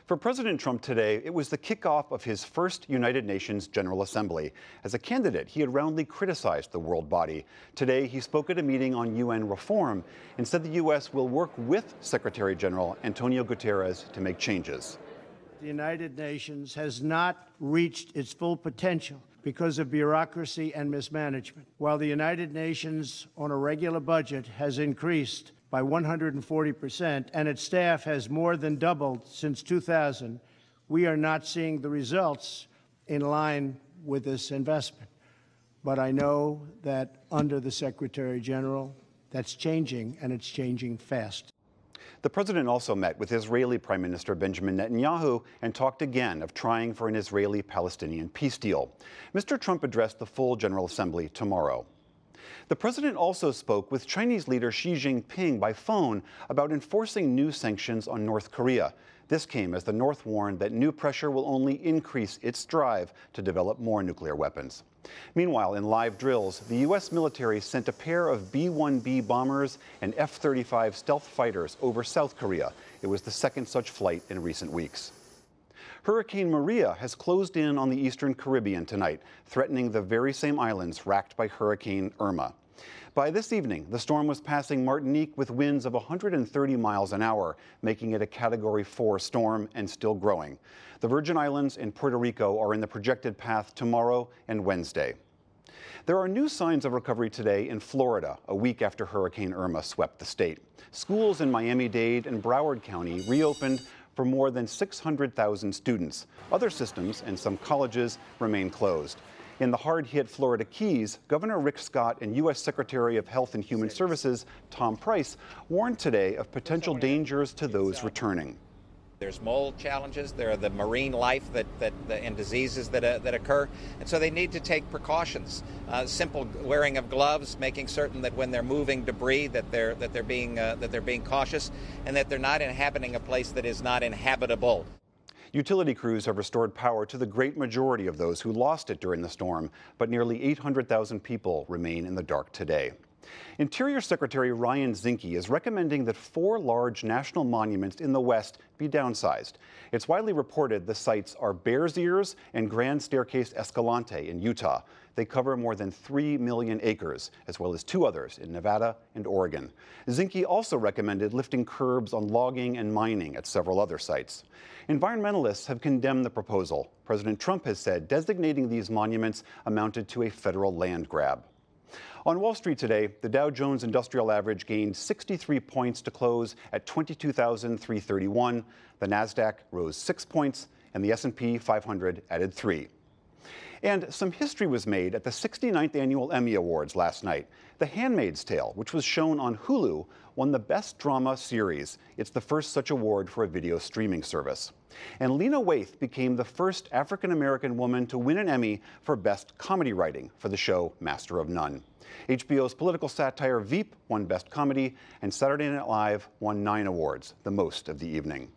For President Trump today, it was the kickoff of his first United Nations General Assembly. As a candidate, he had roundly criticized the world body. Today, he spoke at a meeting on UN reform and said the U.S. will work with Secretary General Antonio Guterres to make changes. The United Nations has not reached its full potential because of bureaucracy and mismanagement. While the United Nations on a regular budget has increased by 140%, and its staff has more than doubled since 2000, we are not seeing the results in line with this investment. But I know that under the Secretary General, that's changing, and it's changing fast. The president also met with Israeli Prime Minister Benjamin Netanyahu and talked again of trying for an Israeli-Palestinian peace deal. Mr. Trump addressed the full General Assembly tomorrow. The president also spoke with Chinese leader Xi Jinping by phone about enforcing new sanctions on North Korea. This came as the North warned that new pressure will only increase its drive to develop more nuclear weapons. Meanwhile, in live drills, the U.S. military sent a pair of B-1B bombers and F-35 stealth fighters over South Korea. It was the second such flight in recent weeks. Hurricane Maria has closed in on the eastern Caribbean tonight, threatening the very same islands racked by Hurricane Irma. By this evening, the storm was passing Martinique with winds of 130 miles an hour, making it a Category 4 storm and still growing. The Virgin Islands and Puerto Rico are in the projected path tomorrow and Wednesday. There are new signs of recovery today in Florida, a week after Hurricane Irma swept the state. Schools in Miami-Dade and Broward County reopened for more than 600,000 students. Other systems and some colleges remain closed. In the hard-hit Florida Keys, Governor Rick Scott and U.S. Secretary of Health and Human Services Tom Price warned today of potential dangers to those returning. There's mold challenges, there are the marine life and diseases that occur, and so they need to take precautions. Simple wearing of gloves, making certain that when they're moving debris that they're being cautious, and that they're not inhabiting a place that is not inhabitable. Utility crews have restored power to the great majority of those who lost it during the storm, but nearly 800,000 people remain in the dark today. Interior Secretary Ryan Zinke is recommending that 4 large national monuments in the West be downsized. It's widely reported the sites are Bears Ears and Grand Staircase Escalante in Utah. They cover more than 3 million acres, as well as 2 others in Nevada and Oregon. Zinke also recommended lifting curbs on logging and mining at several other sites. Environmentalists have condemned the proposal. President Trump has said designating these monuments amounted to a federal land grab. On Wall Street today, the Dow Jones Industrial Average gained 63 points to close at 22,331. The Nasdaq rose 6 points, and the S&P 500 added 3. And some history was made at the 69th Annual Emmy Awards last night. The Handmaid's Tale, which was shown on Hulu, won the Best Drama Series. It's the first such award for a video streaming service. And Lena Waithe became the first African-American woman to win an Emmy for Best Comedy Writing for the show Master of None. HBO's political satire Veep won Best Comedy, and Saturday Night Live won 9 awards, the most of the evening.